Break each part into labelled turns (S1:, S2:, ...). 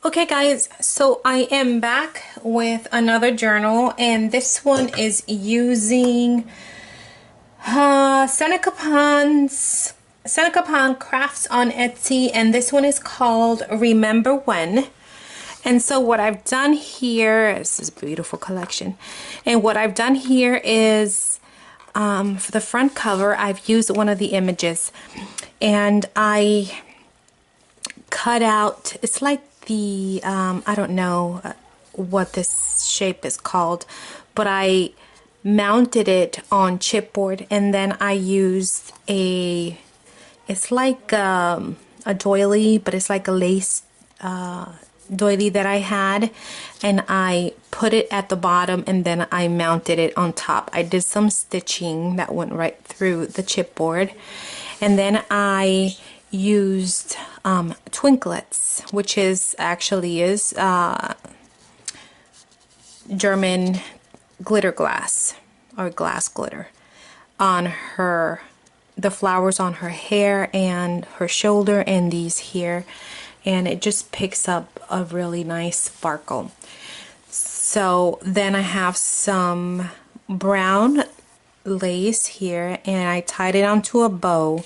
S1: Okay guys, so I am back with another journal, and this one is using Seneca Pond Crafts on Etsy, and this one is called Remember When. And so what I've done here, this is a beautiful collection, and what I've done here is for the front cover I've used one of the images, and I cut out, it's like the I don't know what this shape is called, but I mounted it on chipboard, and then I used it's like a doily, but it's like a lace doily that I had, and I put it at the bottom and then I mounted it on top. I did some stitching that went right through the chipboard, and then I used twinklets, which is German glitter glass, or glass glitter, on the flowers on her hair and her shoulder and these here, and it just picks up a really nice sparkle. So then I have some brown lace here, and I tied it onto a bow,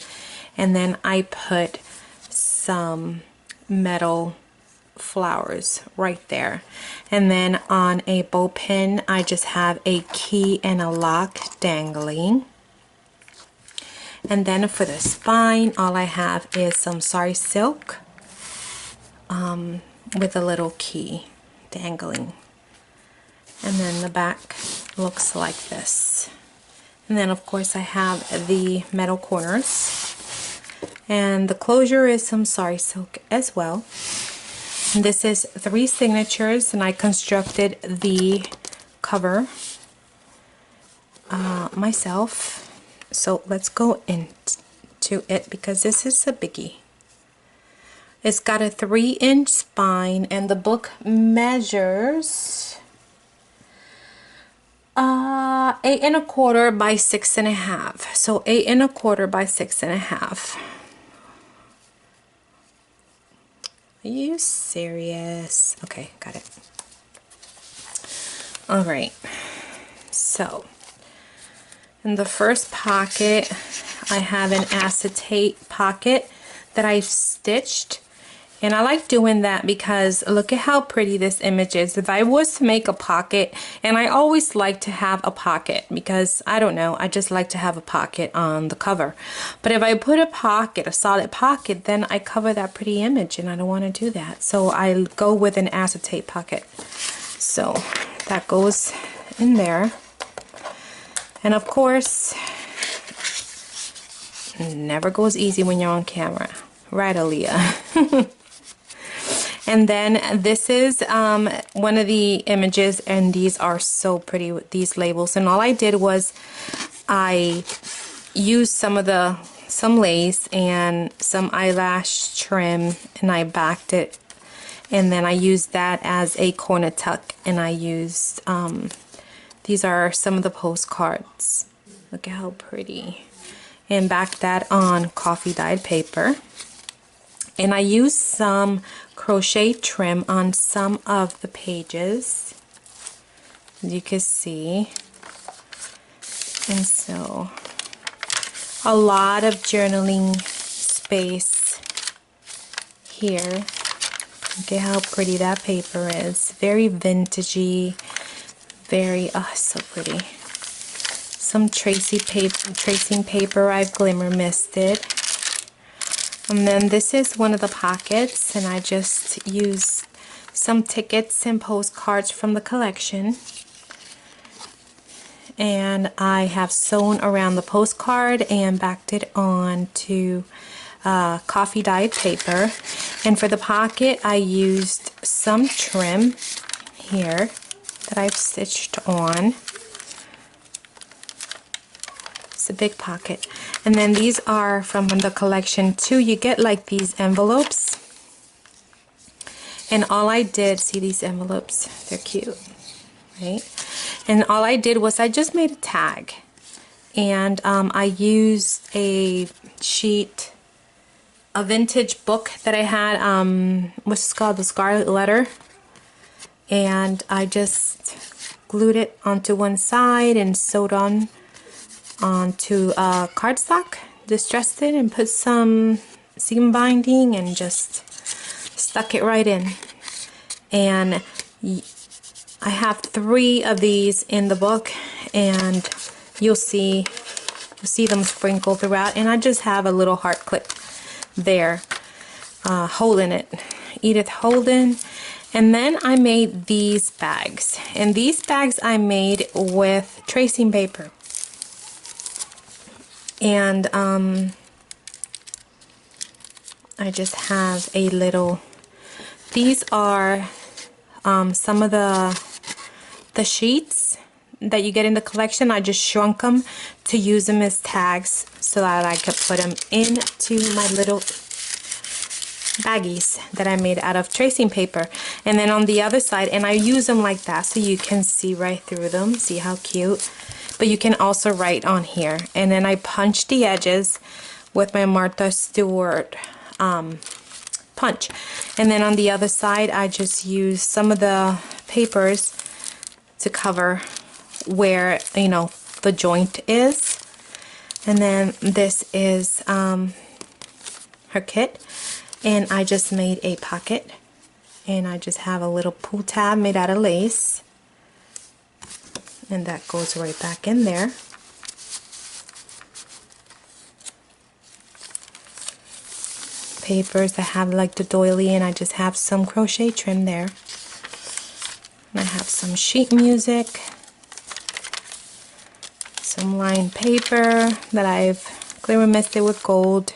S1: and then I put some metal flowers right there, and then on a bow pin I just have a key and a lock dangling, and then for the spine all I have is some sari silk with a little key dangling, and then the back looks like this. And then of course I have the metal corners, and the closure is some sari silk as well. And this is 3 signatures, and I constructed the cover myself. So let's go into it, because this is a biggie. It's got a 3-inch spine, and the book measures 8 1/4 by 6 1/2. So 8 1/4 by 6 1/2. Are you serious? Okay, got it. Alright, so in the first pocket I have an acetate pocket that I've stitched, and I like doing that because look at how pretty this image is. If I was to make a pocket, and I always like to have a pocket because I don't know, I just like to have a pocket on the cover. But if I put a pocket, a solid pocket, then I cover that pretty image, and I don't want to do that. So I go with an acetate pocket. So that goes in there. And of course, it never goes easy when you're on camera. Right, Aaliyah? And then this is one of the images, and these are so pretty with these labels. And all I did was I used some lace and some eyelash trim, and I backed it, and then I used that as a corner tuck, and I used these are some of the postcards. Look at how pretty. And backed that on coffee dyed paper. And I used some crochet trim on some of the pages, as you can see. And so a lot of journaling space here. Look at how pretty that paper is. Very vintagey, very, oh, so pretty. Some tracing paper I've glimmer misted. And then this is one of the pockets, and I just used some tickets and postcards from the collection, and I have sewn around the postcard and backed it on to coffee dyed paper. And for the pocket I used some trim here that I've stitched on. It's a big pocket. And then these are from the collection too. You get like these envelopes, and all I did, see these envelopes, they're cute, right? And all I did was I just made a tag, and I used a sheet a vintage book that I had, which is called The Scarlet Letter, and I just glued it onto one side and sewed on onto cardstock, distressed it and put some seam binding and just stuck it right in. And I have 3 of these in the book, and you'll see them sprinkled throughout, and I just have a little heart clip there holding it, Edith Holden. And then I made these bags, and these bags I made with tracing paper. And I just have a little, these are some of the sheets that you get in the collection. I just shrunk them to use them as tags so that I could put them into my little baggies that I made out of tracing paper. And then on the other side, and I use them like that so you can see right through them. See how cute? But you can also write on here. And then I punched the edges with my Martha Stewart punch. And then on the other side, I just used some of the papers to cover where, you know, the joint is. And then this is her kit, and I just made a pocket, and I just have a little pull tab made out of lace, and that goes right back in there. Papers, I have like the doily, and I just have some crochet trim there. And I have some sheet music, some lined paper that I've glitter misted with gold.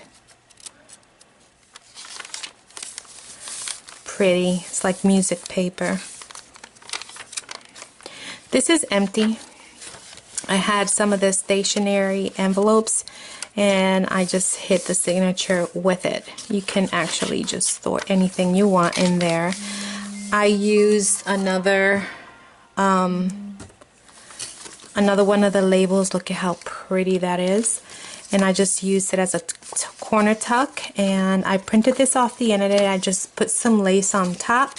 S1: Pretty, it's like music paper. This is empty. I had some of the stationery envelopes, and I just hit the signature with it. You can actually just store anything you want in there. I used another one of the labels. Look at how pretty that is. And I just used it as a corner tuck, and I printed this off the end of it. I just put some lace on top,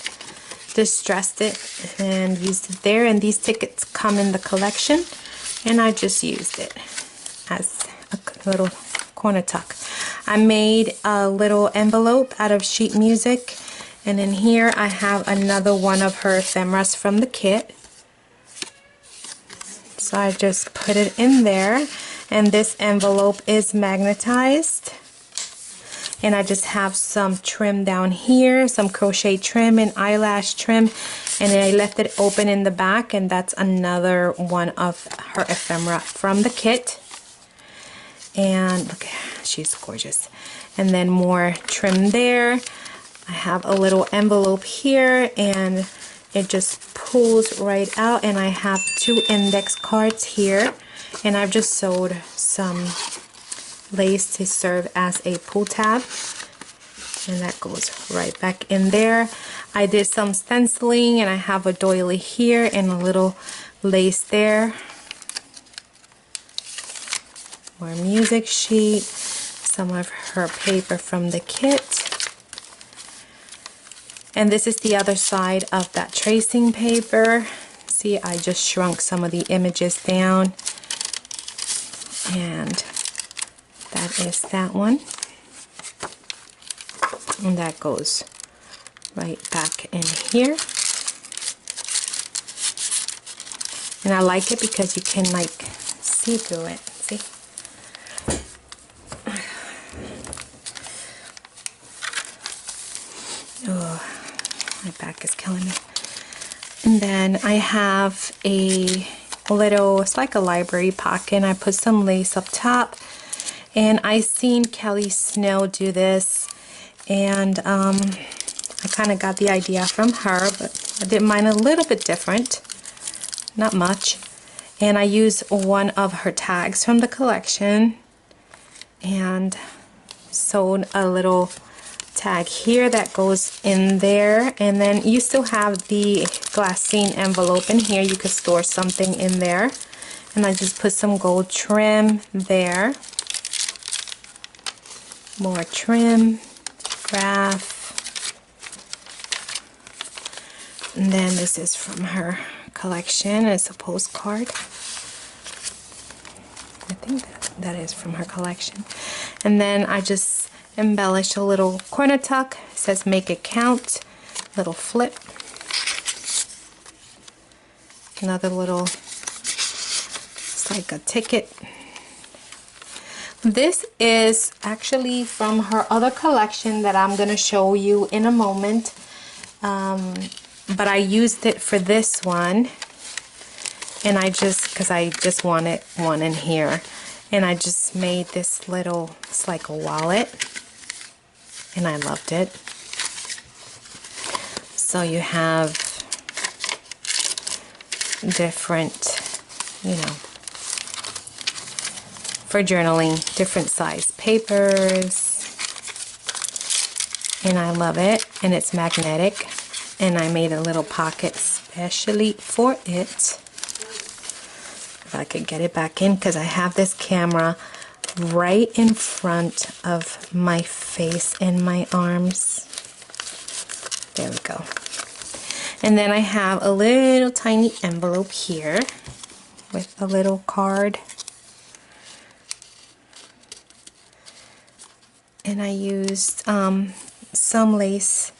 S1: distressed it, and used it there. And these tickets come in the collection, and I just used it as a little corner tuck. I made a little envelope out of sheet music, and in here I have another one of her ephemeras from the kit. So I just put it in there, and this envelope is magnetized, and I just have some trim down here, some crochet trim and eyelash trim, and then I left it open in the back, and that's another one of her ephemera from the kit. And look, she's gorgeous. And then more trim there. I have a little envelope here, and it just pulls right out, and I have 2 index cards here, and I've just sewed some lace to serve as a pull tab, and that goes right back in there. I did some stenciling, and I have a doily here and a little lace there. More music sheet, some of her paper from the kit. And this is the other side of that tracing paper. See, I just shrunk some of the images down. And that is that one. And that goes right back in here. And I like it because you can like see through it. See? Oh, my back is killing me. And then I have a little, it's like a library pocket, and I put some lace up top. And I seen Kelly Snow do this, and I kind of got the idea from her, but I did mine a little bit different, not much. And I used one of her tags from the collection and sewed a little tag here that goes in there, and then you still have the glassine envelope in here. You could store something in there, and I just put some gold trim there, more trim, graph. And then this is from her collection. It's a postcard. I think that is from her collection. And then I just embellished a little corner tuck. It says make it count. Little flip. Another little, it's like a ticket. This is actually from her other collection that I'm going to show you in a moment. But I used it for this one. And because I just wanted one in here. And I just made this little, it's like a wallet. And I loved it. So you have different, you know, for journaling, different size papers. And I love it. And it's magnetic. And I made a little pocket specially for it. If I could get it back in, because I have this camera right in front of my face and my arms. There we go. And then I have a little tiny envelope here with a little card. And I used some lace,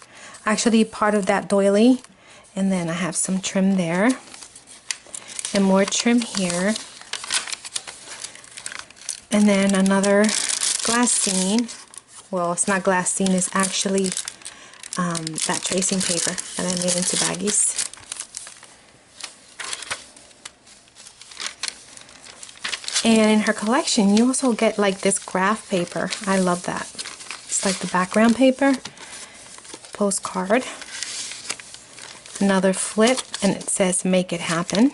S1: actually part of that doily. And then I have some trim there. And more trim here. And then another glassine. Well, it's not glassine, it's actually that tracing paper that I made into baggies. And in her collection, you also get like this graph paper. I love that. It's like the background paper. Postcard. Another flip, and it says make it happen.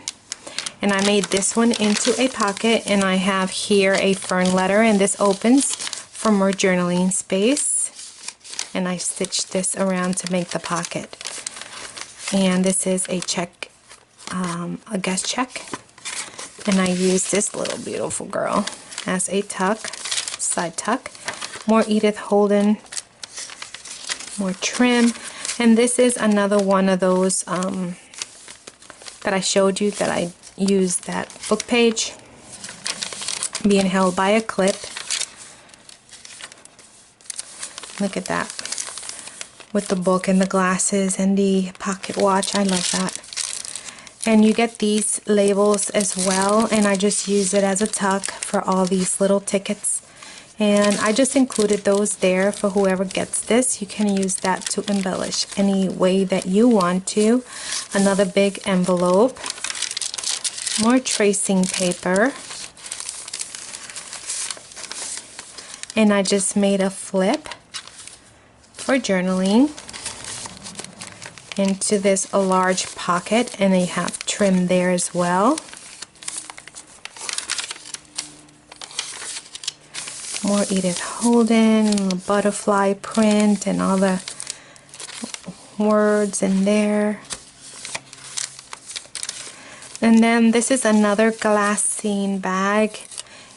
S1: And I made this one into a pocket, and I have here a fern letter, and this opens for more journaling space. And I stitched this around to make the pocket. And this is a check, a guest check. And I use this little beautiful girl as a tuck, side tuck. More Edith Holden, more trim. And this is another one of those that I showed you that I used that book page being held by a clip. Look at that. With the book and the glasses and the pocket watch. I love that. And you get these labels as well, and I just use it as a tuck for all these little tickets. And I just included those there for whoever gets this. You can use that to embellish any way that you want to. Another big envelope. More tracing paper. And I just made a flip for journaling into this a large pocket, and they have trim there as well. More Edith Holden, a butterfly print, and all the words in there. And then this is another glassine bag,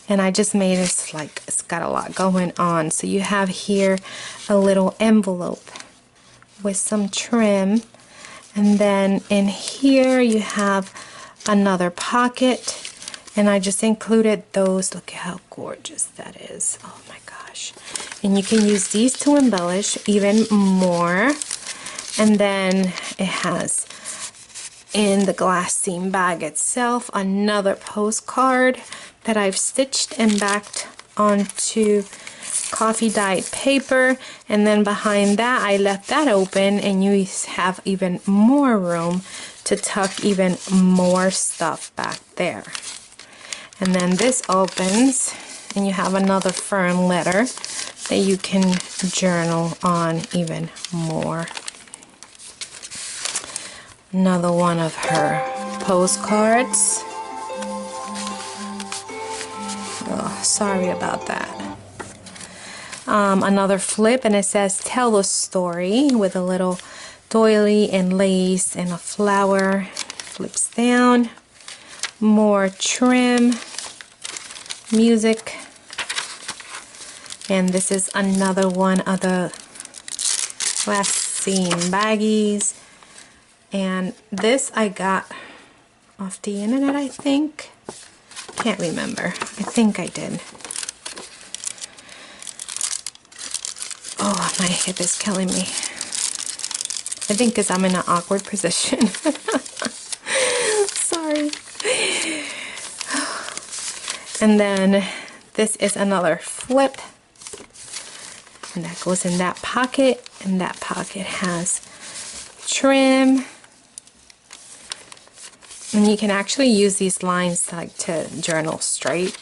S1: and I just made it like it's got a lot going on. So you have here a little envelope with some trim, and then in here you have another pocket. And I just included those. Look at how gorgeous that is. Oh my gosh. And you can use these to embellish even more. And then it has in the glassine bag itself another postcard that I've stitched and backed onto coffee dyed paper. And then behind that I left that open, and you have even more room to tuck even more stuff back there. And then this opens, and you have another fern letter that you can journal on even more. Another one of her postcards. Oh, sorry about that. Another flip, and it says tell a story with a little doily and lace and a flower. Flips down. More trim, music, and this is another one of the glassine baggies. And this I got off the internet, I think. Can't remember. I think I did. Oh, my hip is killing me. I think because I'm in an awkward position. Sorry. And then this is another flip. And that goes in that pocket. And that pocket has trim. And you can actually use these lines like to journal straight.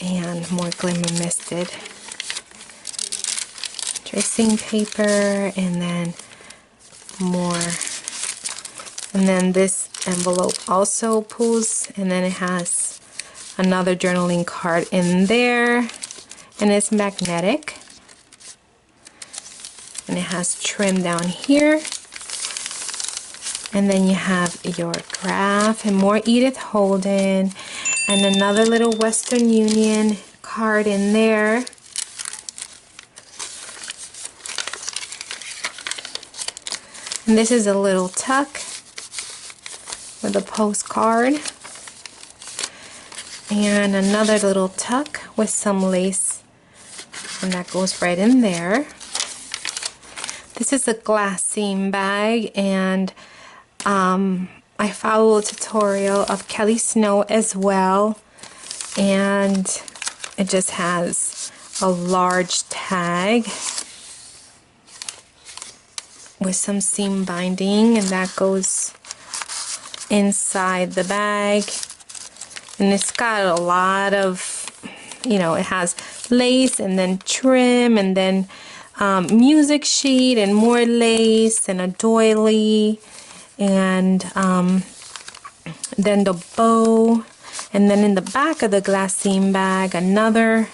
S1: And more glimmer misted tracing paper, and then more. And then this envelope also pulls, and then it has another journaling card in there, and it's magnetic, and it has trim down here. And then you have your graph and more Edith Holden, and another little Western Union card in there. And this is a little tuck with a postcard. And another little tuck with some lace. And that goes right in there. This is a glassine bag, and I follow a tutorial of Kelly Snow as well. And it just has a large tag with some seam binding, and that goes inside the bag. And it's got a lot of, you know, it has lace and then trim and then music sheet and more lace and a doily, and then the bow. And then in the back of the glassine bag, another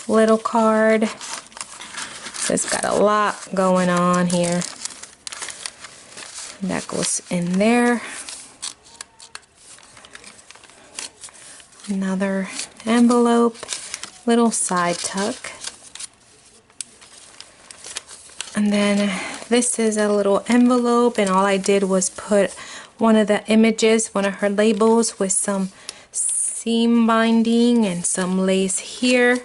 S1: little card. So it's got a lot going on here. And that goes in there. Another envelope, little side tuck. And then this is a little envelope, and all I did was put one of the images, one of her labels, with some seam binding and some lace here.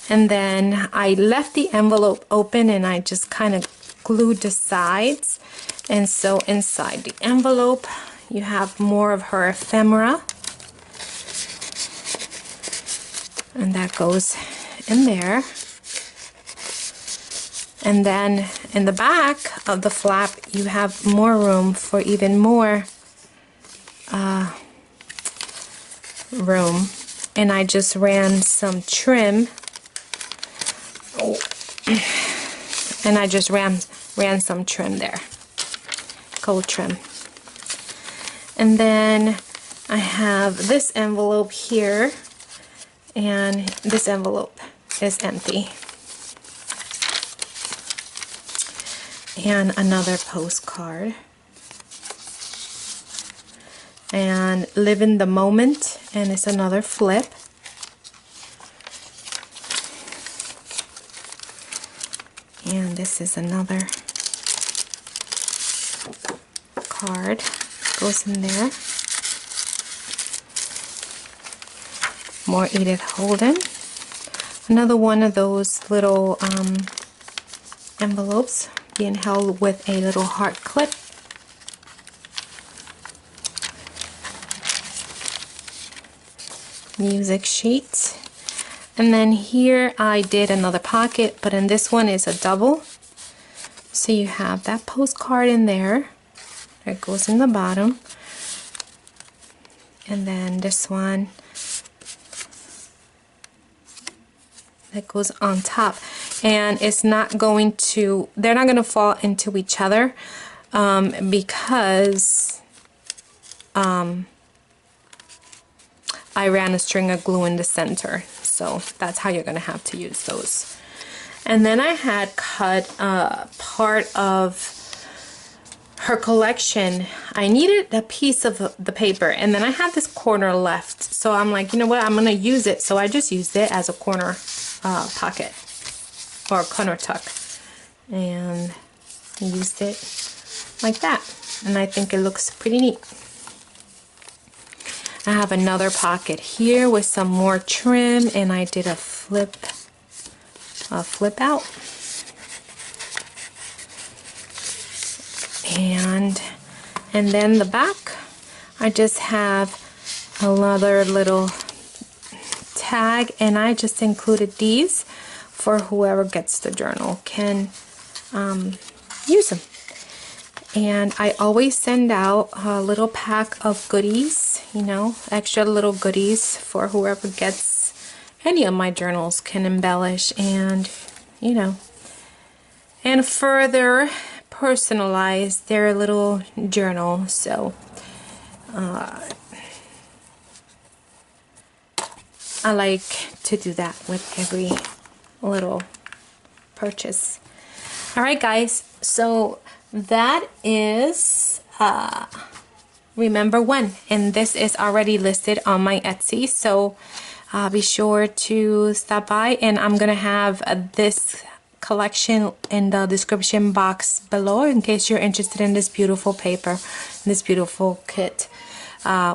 S1: And then I left the envelope open, and I just kind of glued the sides. And so inside the envelope you have more of her ephemera, and that goes in there. And then in the back of the flap you have more room for even more room. And I just ran some trim. And I just ran some trim there, gold trim. And then I have this envelope here, and this envelope is empty. And another postcard. And live in the moment, and it's another flip. And this is another card, goes in there. More Edith Holden. Another one of those little envelopes being held with a little heart clip. Music sheet. And then here I did another pocket, but in this one is a double. So you have that postcard in there. It goes in the bottom. And then this one that goes on top. And it's not going to, they're not going to fall into each other because I ran a string of glue in the center. So that's how you're going to have to use those. And then I had cut part of her collection. I needed a piece of the paper, and then I had this corner left. So I'm like, you know what, I'm going to use it. So I just used it as a corner pocket or corner tuck. and used it like that, and I think it looks pretty neat. I have another pocket here with some more trim, and I did a flip out, and then the back I just have another little tag, and I just included these for whoever gets the journal can use them. And I always send out a little pack of goodies, you know, extra little goodies for whoever gets any of my journals can embellish and, you know, and further personalize their little journal. So I like to do that with every little purchase. Alright guys, so that is Remember When, and this is already listed on my Etsy, so be sure to stop by, and I'm gonna have this collection in the description box below in case you're interested in this beautiful paper, this beautiful kit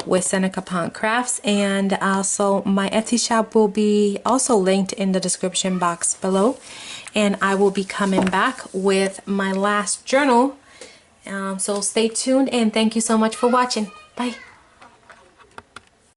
S1: with Seneca Pond Crafts. And also my Etsy shop will be also linked in the description box below, and I will be coming back with my last journal, so stay tuned, and thank you so much for watching. Bye.